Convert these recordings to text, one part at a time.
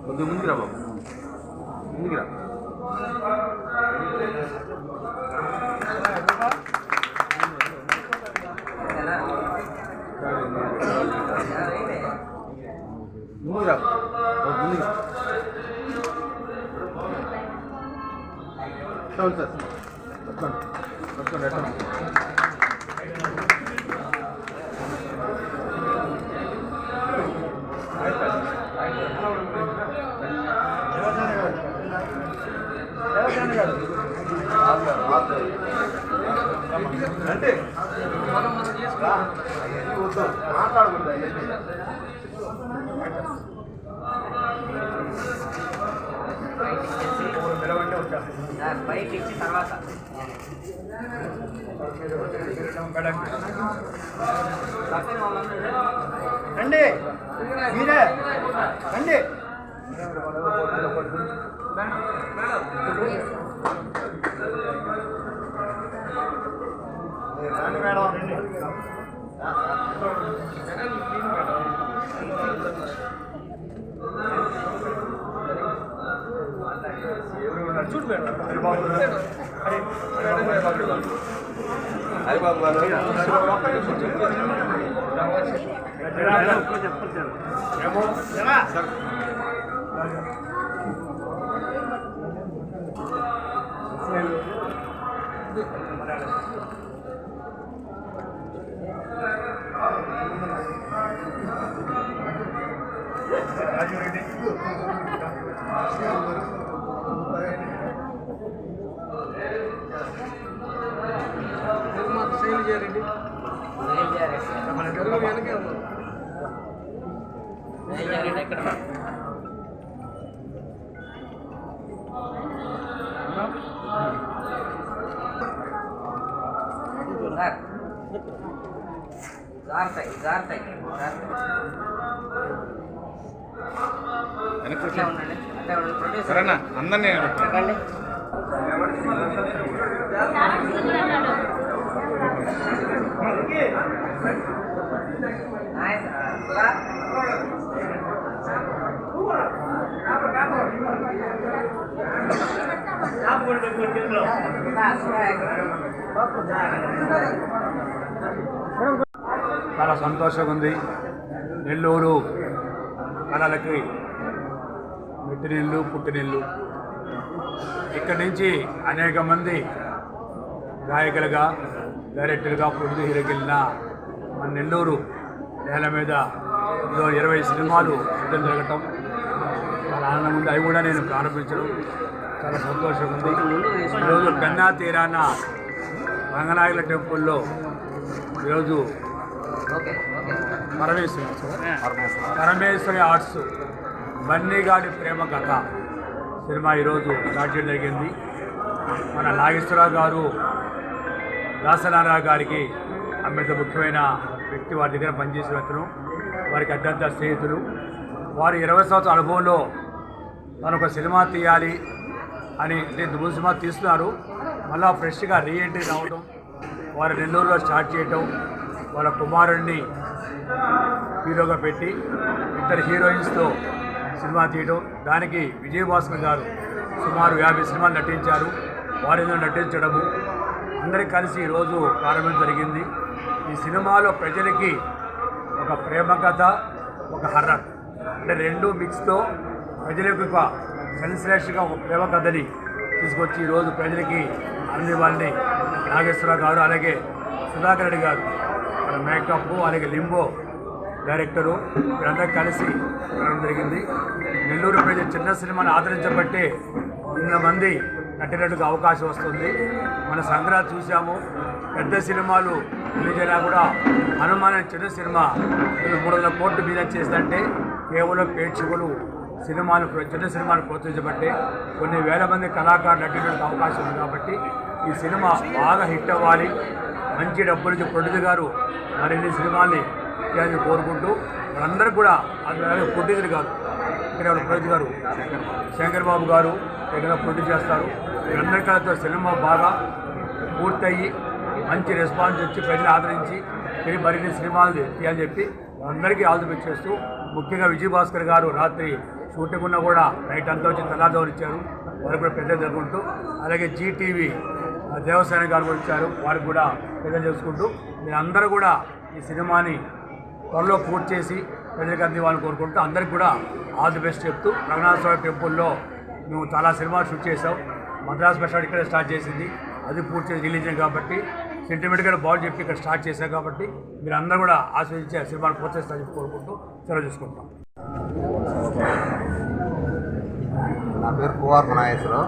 ముందుకురా ముందుకురా బాబు ముందుకురా ముందుకురా ముందుకు చూడండి సార్ వస్తుంది అంటే మాట్లాడకుండా బయట ఇచ్చిన తర్వాత రండి మీరే రండి చూడు హరిబాబు గారు సరేనా అందరినీ చాలా సంతోషంగా ఉంది. నెల్లూరు కళలకి మెట్టినిల్లు పుట్టినిల్లు. ఇక్కడి నుంచి అనేక మంది గాయకులుగా డైరెక్టర్గా ప్రొడ్యూసర్ హీరోకెళ్ళిన మన నెల్లూరు నేల మీద 20 సినిమాలు సిద్ధం జరగటం చాలా ఆనందంగా ఉంది. అవి కూడా నేను ప్రారంభించడం చాలా సంతోషంగా ఉంది. ఈరోజు పెన్నా తీరాన రంగనాయకుల టెంపుల్లో ఈరోజు పరమేశ్వరి ఆర్ట్స్ బన్నీగాడి ప్రేమ కథ సినిమా ఈరోజు స్టార్ట్ చేయడం జరిగింది. మన నాగేశ్వరరావు గారు దాసనారాయణ గారికి అమ్మిత ముఖ్యమైన వ్యక్తి, వారి దగ్గర పనిచేసిన వ్యక్తులు, వారికి అత్యంత స్నేహితులు. వారు 20 సంవత్సరాల అనుభవంలో తను ఒక సినిమా తీయాలి అని ముందు సినిమా తీస్తున్నారు, మళ్ళా ఫ్రెష్గా రీఎంట్రీ రావడం, వారు నెల్లూరులో స్టార్ట్ చేయటం, వాళ్ళ కుమారుడిని హీరోగా పెట్టి 2 హీరోయిన్స్తో సినిమా తీయడం. దానికి విజయభాస్కర్ గారు సుమారు 50 సినిమాలు నటించారు. వారిలో నటించడము అందరికీ కలిసి ఈరోజు ప్రారంభం జరిగింది. ఈ సినిమాలో ప్రజలకి ఒక ప్రేమ కథ, ఒక హర్రర్ అంటే 2 మిక్స్తో ప్రజలకు ఒక సెన్సేషన్గా ఒక ప్రేమ కథని తీసుకొచ్చి ఈరోజు ప్రజలకి వాళ్ళని నాగేశ్వరరావు గారు, అలాగే సుధాకర్ రెడ్డి గారు మన మేకప్, అలాగే లింబో డైరెక్టరు వీరందరూ కలిసి వెళ్ళడం జరిగింది. నెల్లూరు ప్రజలు చిన్న సినిమాని ఆదరించబట్టే ఇంతమంది నటినట్టుగా అవకాశం వస్తుంది. మన సంక్రాంతి చూసాము, పెద్ద సినిమాలు రిలీజ్ అయినా కూడా హనుమాన్ చిన్న సినిమా 300 కోట్లు బిజినెస్ చేస్తుంటే కేవలం ప్రేక్షకులు చిన్న సినిమాను ప్రోత్సహించబట్టే కొన్ని వేల మంది కళాకారులు నటినట్టుగా అవకాశం ఉంది. కాబట్టి ఈ సినిమా బాగా హిట్ అవ్వాలి, మంచి డబ్బులు నుంచి ప్రొడ్యూసర్ గారు మరిన్ని సినిమాల్ని ఇవ్వాలని కోరుకుంటూ వాళ్ళందరూ కూడా అందులో ప్రొడ్యూసర్ గారు ఇక్కడ ప్రొడ్యూసర్ గారు శంకర్ బాబు గారు ఇక్కడ ప్రొడ్యూస్ చేస్తారు. వీళ్ళందరి కళతో సినిమా బాగా పూర్తయ్యి మంచి రెస్పాన్స్ వచ్చి ప్రజలు ఆదరించి తిరిగి మరిన్ని సినిమాలు తీయాలని చెప్పి అందరికీ ఆల్ ది బెస్ట్ చేస్తూ, ముఖ్యంగా విజయభాస్కర్ గారు రాత్రి షూటింగ్ ఉన్నా కూడా నైట్ అంతా వచ్చి తెల్లారుజామున ఇచ్చారు, వారికి కూడా పెద్ద జరుపుకుంటూ, అలాగే జీటీవీ దేవసేన గారు కూడా ఇచ్చారు, వారికి కూడా పెద్ద చేసుకుంటూ మీరు అందరూ కూడా ఈ సినిమాని త్వరలో పూర్తి చేసి ప్రజలకు అందివ్వాలని కోరుకుంటూ అందరికి కూడా ఆల్ ది బెస్ట్ చెప్తూ, రంగనాథ స్వామి టెంపుల్లో మేము చాలా సినిమాలు షూట్ చేసాం. మద్రాస్ స్పెషల్ ఇక్కడే స్టార్ట్ చేసింది, అది పూర్తి చేసి రిలీజ్ అయింది కాబట్టి సెంటిమెంట్గా బాగా చెప్పి ఇక్కడ స్టార్ట్ చేశాం కాబట్టి మీరు అందరూ కూడా ఆస్వాదించి ఆ సినిమాను పూర్తి చేస్తారని కోరుకుంటూ సెలవు చూసుకుంటాం. నా పేరు కుమార్ నాగేశ్వరరావు.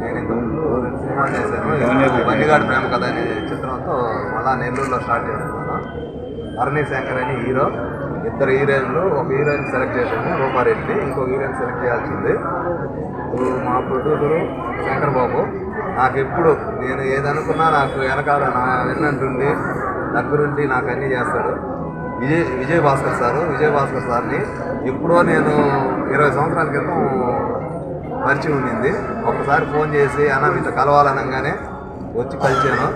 నేను ఇంతకుముందు సినిమా చేశాను. బండిగాడి ప్రేమ కథ అనే చిత్రంతో మళ్ళా నెల్లూరులో స్టార్ట్ చేస్తున్నాను. అరణి శంకర్ అని హీరో, ఇద్దరు హీరోయిన్లు, ఒక హీరోయిన్ సెలెక్ట్ చేశాను రూపారెడ్డి, ఇంకొక హీరోయిన్ సెలెక్ట్ చేయాల్సింది. మా ప్రొడ్యూసరు శంకర్ బాబు. నాకు ఎప్పుడు నేను ఏదనుకున్నా నాకు వెనకాల నా వెన్నంటుండి దగ్గరుండి నాకు అన్నీ చేస్తాడు. విజయభాస్కర్ సార్ని ఎప్పుడో నేను 20 సంవత్సరాల క్రితం పరిచయం ఉండింది. ఒకసారి ఫోన్ చేసి అన్న మీతో కలవాలనగానే వచ్చి కలిసాను.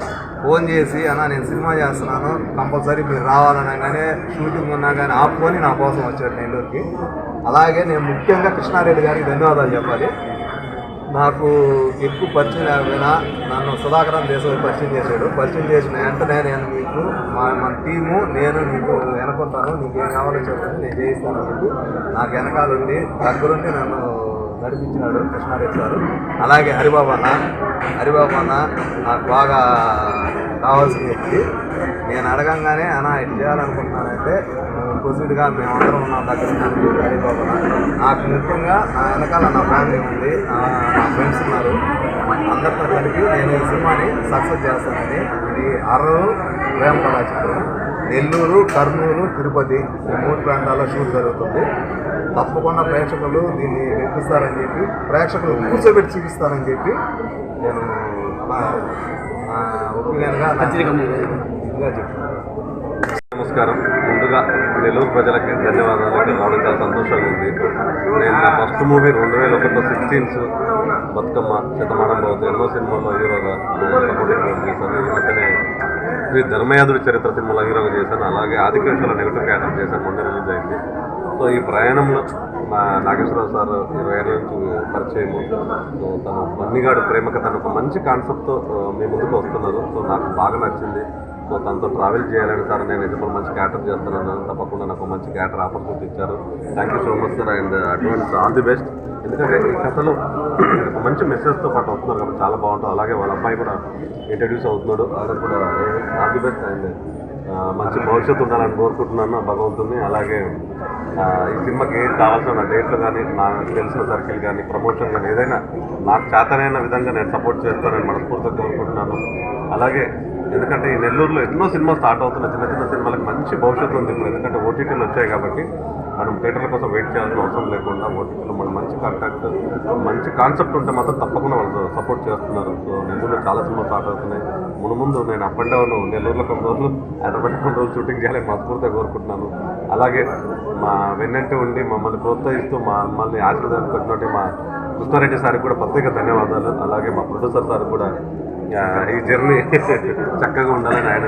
ఫోన్ చేసి అన్న నేను సినిమా చేస్తున్నాను కంపల్సరీ మీరు రావాలనగానే షూటింగ్ ఉన్నా కానీ ఆపుకొని నా కోసం వచ్చాడు నెల్లూరుకి. అలాగే నేను ముఖ్యంగా కృష్ణారెడ్డి గారికి ధన్యవాదాలు చెప్పాలి. నాకు ఎక్కువ పరిచయం లేకపోయినా నన్ను సుధాకరన్ దేశం పరిచయం చేశాడు. పరిచయం చేసిన వెంటనే నేను మీకు మన టీము నేను నీకు వెనకుంటాను, నీకేం కావాలో చెప్పండి నేను చేయిస్తానని చెప్పి నాకు వెనకాలండి దగ్గరుండి నన్ను నడిపించినాడు కృష్ణారెడ్డి సారు. అలాగే హరిబాబు అన్న నాకు బాగా కావాల్సిన వ్యక్తి. నేను అడగంగానే అన్న ఇది చేయాలనుకుంటున్నానంటే ప్రొసీడ్గా మేమందరం ఉన్నాం దగ్గర హరిబాబు నాకు ముఖ్యంగా నా వెనకాల నా ఫ్యామిలీ ఉంది, నా ఫ్రెండ్స్ ఉన్నారు. అందరితో కలిపి నేను ఈ సినిమాని సక్సెస్ చేస్తానని. ఇది అర్రలు ప్రేమ కథా చిత్రం. నెల్లూరు, కర్నూలు, తిరుపతి ఈ 3 ప్రాంతాల్లో షూట్ జరుగుతుంది. తప్పకుండా ప్రేక్షకులు దీన్ని మెప్పిస్తారని చెప్పి, ప్రేక్షకులు కూర్చోబెట్టి చూపిస్తారని చెప్పి నేను ఒపీనియన్గా చెప్తాను. నమస్కారం. ముందుగా నెల్లూరు ప్రజలకి ధన్యవాదాలు. ఇక్కడ రావడం చాలా సంతోషంగా ఉంది. నేను నా ఫస్ట్ మూవీ 2001 16 బతుకమ్మ శతమానం పోతే ఎన్నో సినిమాల్లో హీరోగా సపోర్టింగ్ రోల్ చేశాను. వెంటనే శ్రీ ధర్మయాదుడి చరిత్ర సినిమాలో హీరోగా చేశాను. అలాగే ఆదికేశ్వర నెగటివ్ క్యారెక్టర్ చేశాను, మొన్న రిలీజ్ అయింది. సో ఈ ప్రయాణంలో మా నాగేశ్వరరావు సార్ 20 ఏళ్ళ నుంచి పరిచయము. సో తను బన్నిగాడు ప్రేమ కథ ఒక మంచి కాన్సెప్ట్తో మీ ముందుకు వస్తున్నారు. సో నాకు బాగా నచ్చింది. సో తనతో ట్రావెల్ చేయాలని సార్ నేను ఇప్పుడు మంచి క్యారెక్టర్ చేస్తున్నాను, తప్పకుండా నాకు మంచి క్యారెక్టర్ ఆపర్చునిటీ ఇచ్చారు. Thank you so much sir and advance all the best. ఎందుకంటే ఈ కథలో ఒక మంచి మెసేజ్తో పాటు వస్తున్నారు కాబట్టి చాలా బాగుంటుంది. అలాగే వాళ్ళ అబ్బాయి కూడా ఇంట్రడ్యూస్ అవుతున్నాడు, అతను కూడా ఆల్ ది బెస్ట్ అండ్ మంచి భవిష్యత్తు ఉండాలని కోరుకుంటున్నాను భగవంతుని. అలాగే ఈ సినిమాకి ఏం కావాల్సిన డేట్లు కానీ, నాకు తెలిసిన సర్కిల్ కానీ, ప్రమోషన్ కానీ ఏదైనా నాకు చేతనైన విధంగా నేను సపోర్ట్ చేస్తానని మనస్ఫూర్తిగా కోరుకుంటున్నాను. అలాగే ఎందుకంటే ఈ నెల్లూరులో ఎన్నో సినిమాలు స్టార్ట్ అవుతున్నాయి, చిన్న చిన్న సినిమాలకు మంచి భవిష్యత్తు ఉంది ఇప్పుడు. ఎందుకంటే ఓటీటీలు వచ్చాయి కాబట్టి మనం థియేటర్ల కోసం వెయిట్ చేయాల్సిన అవసరం లేకుండా ఓటీటీలో మనం మంచి కాంటాక్ట్, మంచి కాన్సెప్ట్ ఉంటే మాత్రం తప్పకుండా వాళ్ళు సపోర్ట్ చేస్తున్నారు. సో నెల్లూరులో చాలా సినిమాలు స్టార్ట్ అవుతున్నాయి. ముందు నేను అప్ అండ్ డౌన్ నెల్లూరులో కొన్ని రోజులు, హైదరాబాద్ కొన్ని రోజులు షూటింగ్ చేయాలని మనస్ఫూర్తిగా కోరుకుంటున్నాను. అలాగే మా వెన్నంటే ఉండి మమ్మల్ని ప్రోత్సహిస్తూ మమ్మల్ని ఆశీర్వదించుకుంటున్నట్టు మా కృష్ణారెడ్డి సార్కి కూడా ప్రత్యేక ధన్యవాదాలు. అలాగే మా ప్రొడ్యూసర్ సార్ కూడా ఈ జర్నీ చక్కగా ఉండాలని ఆయన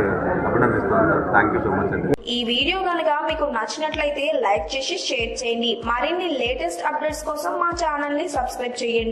అభినందిస్తున్నాను sir. Thank you so much అండి. ఈ వీడియో కనుక మీకు నచ్చినట్లయితే లైక్ చేసి షేర్ చేయండి. మరిన్ని లేటెస్ట్ అప్డేట్స్ కోసం మా ఛానల్ ని సబ్స్క్రైబ్ చేయండి.